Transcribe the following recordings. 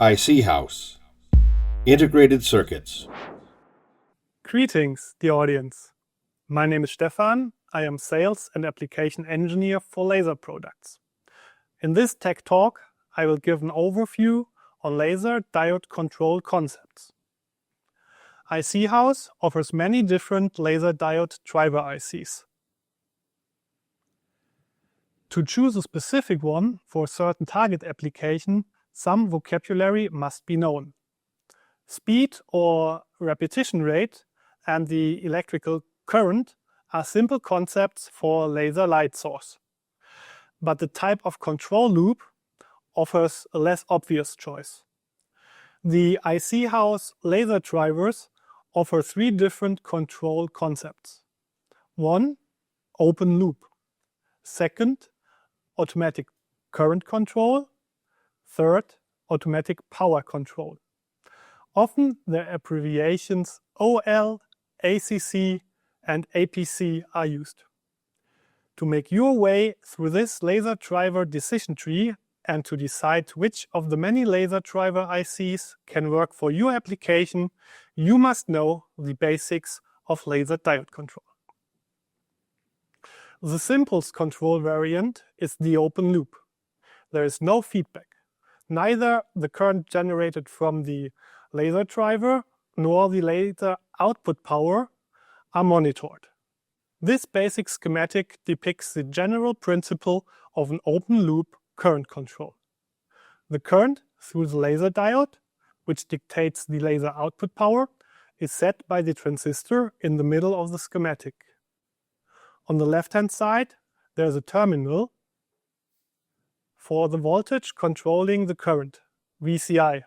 iC-Haus. Integrated Circuits. Greetings, dear audience. My name is Stefan. I am Sales and Application Engineer for laser products. In this Tech Talk, I will give an overview on laser diode control concepts. iC-Haus offers many different laser diode driver ICs. To choose a specific one for a certain target application, some vocabulary must be known. Speed or repetition rate and the electrical current are simple concepts for a laser light source. But the type of control loop offers a less obvious choice. The iC-Haus laser drivers offer three different control concepts. 1. Open loop. 2. Automatic current control. 3. Automatic power control. Often the abbreviations OL, ACC and APC are used. To make your way through this laser driver decision tree and to decide which of the many laser driver ICs can work for your application, you must know the basics of laser diode control. The simplest control variant is the open loop. There is no feedback. Neither the current generated from the laser driver nor the laser output power are monitored. This basic schematic depicts the general principle of an open loop current control. The current through the laser diode, which dictates the laser output power, is set by the transistor in the middle of the schematic. On the left-hand side, there is a terminal for the voltage controlling the current, VCI.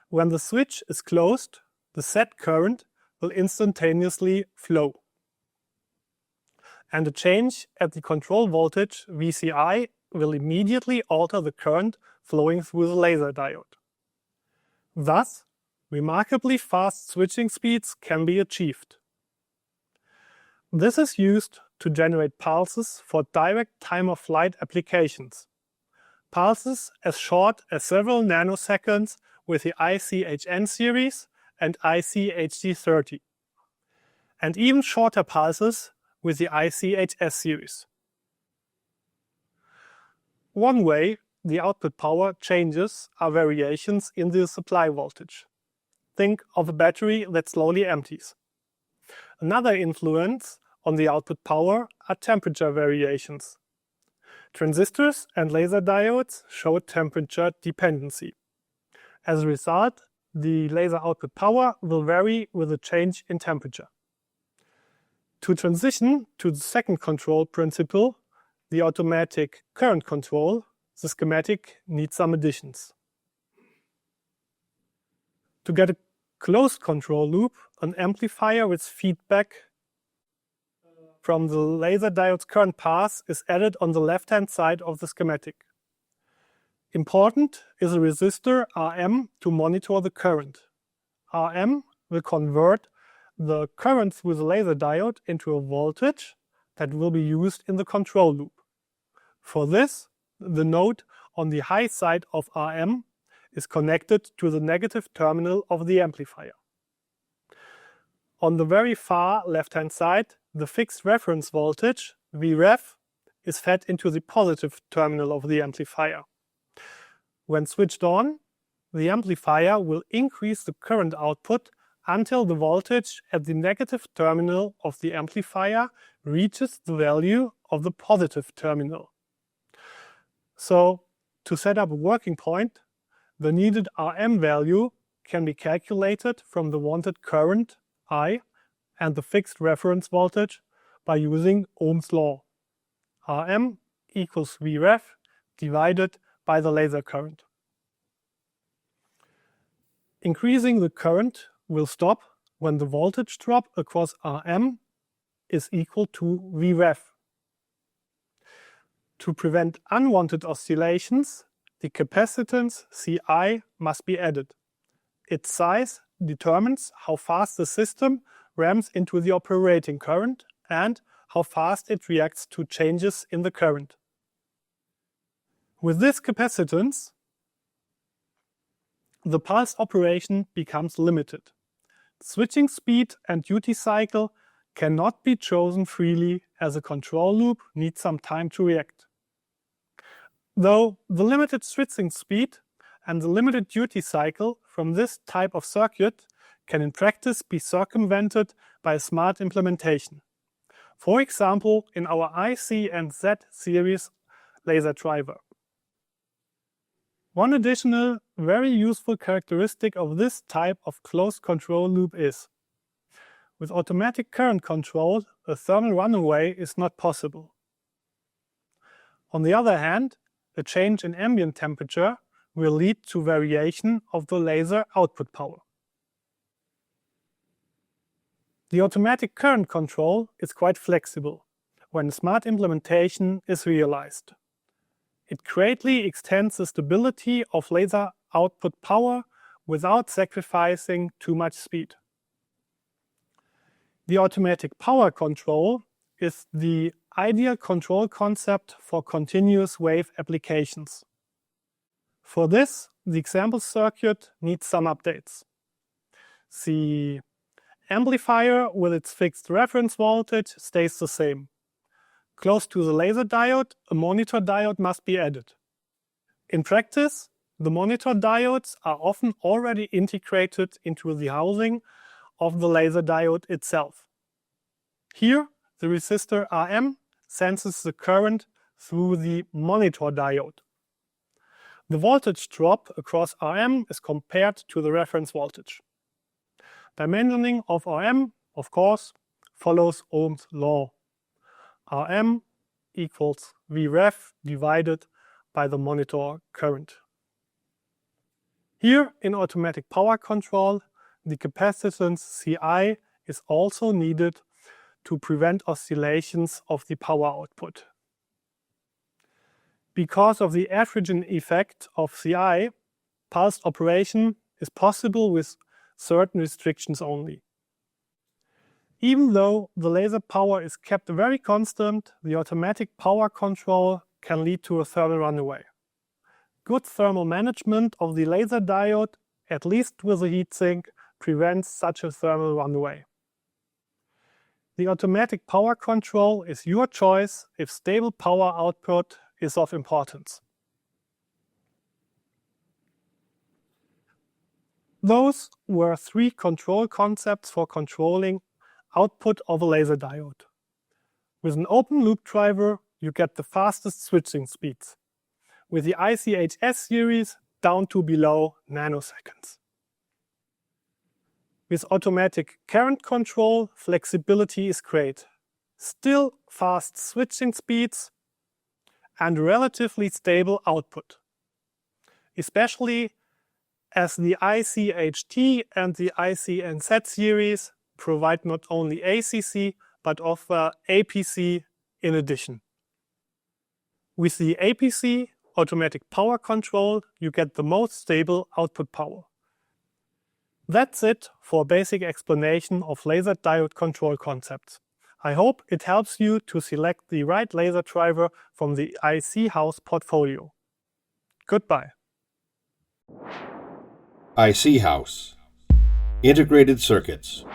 When the switch is closed, the set current will instantaneously flow. And a change at the control voltage, VCI, will immediately alter the current flowing through the laser diode. Thus, remarkably fast switching speeds can be achieved. This is used to generate pulses for direct time-of-flight applications. Pulses as short as several nanoseconds with the iC-HN series and iC-HD30, and even shorter pulses with the iC-HS series. One way the output power changes are variations in the supply voltage. Think of a battery that slowly empties. Another influence on the output power are temperature variations. Transistors and laser diodes show temperature dependency. As a result, the laser output power will vary with a change in temperature. To transition to the second control principle, the automatic current control, the schematic needs some additions. To get a closed control loop, an amplifier with feedback from the laser diode's current path is added on the left-hand side of the schematic. Important is a resistor Rm to monitor the current. Rm will convert the current through the laser diode into a voltage that will be used in the control loop. For this, the node on the high side of Rm is connected to the negative terminal of the amplifier. On the very far left-hand side, the fixed reference voltage, Vref, is fed into the positive terminal of the amplifier. When switched on, the amplifier will increase the current output until the voltage at the negative terminal of the amplifier reaches the value of the positive terminal. So, to set up a working point, the needed Rm value can be calculated from the wanted current, I, and the fixed reference voltage by using Ohm's law. Rm equals Vref divided by the laser current. Increasing the current will stop when the voltage drop across Rm is equal to Vref. To prevent unwanted oscillations, the capacitance Ci must be added. Its size determines how fast the system ramps into the operating current and how fast it reacts to changes in the current. With this capacitance, the pulse operation becomes limited. Switching speed and duty cycle cannot be chosen freely, as a control loop needs some time to react. Though the limited switching speed and the limited duty cycle from this type of circuit can in practice be circumvented by a smart implementation. For example, in our iC and Z series laser driver. One additional, very useful characteristic of this type of closed control loop is, with automatic current control, a thermal runaway is not possible. On the other hand, a change in ambient temperature will lead to variation of the laser output power. The automatic current control is quite flexible when smart implementation is realized. It greatly extends the stability of laser output power without sacrificing too much speed. The automatic power control is the ideal control concept for continuous wave applications. For this, the example circuit needs some updates. The amplifier with its fixed reference voltage stays the same. Close to the laser diode, a monitor diode must be added. In practice, the monitor diodes are often already integrated into the housing of the laser diode itself. Here, the resistor Rm senses the current through the monitor diode. The voltage drop across Rm is compared to the reference voltage. Dimensioning of Rm, of course, follows Ohm's law. Rm equals Vref divided by the monitor current. Here, in automatic power control, the capacitance Ci is also needed to prevent oscillations of the power output. Because of the averaging effect of Ci, pulsed operation is possible with certain restrictions only. Even though the laser power is kept very constant, the automatic power control can lead to a thermal runaway. Good thermal management of the laser diode, at least with a heatsink, prevents such a thermal runaway. The automatic power control is your choice if stable power output is of importance. Those were 3 control concepts for controlling output of a laser diode. With an open loop driver, you get the fastest switching speeds. With the iC-HS series, down to below nanoseconds. With automatic current control, flexibility is great. Still fast switching speeds and relatively stable output. Especially as the iC-HT and the iC-NZ series provide not only ACC but offer APC in addition. With the APC, automatic power control, you get the most stable output power. That's it for a basic explanation of laser diode control concepts. I hope it helps you to select the right laser driver from the iC-Haus portfolio. Goodbye. iC-Haus. Integrated circuits.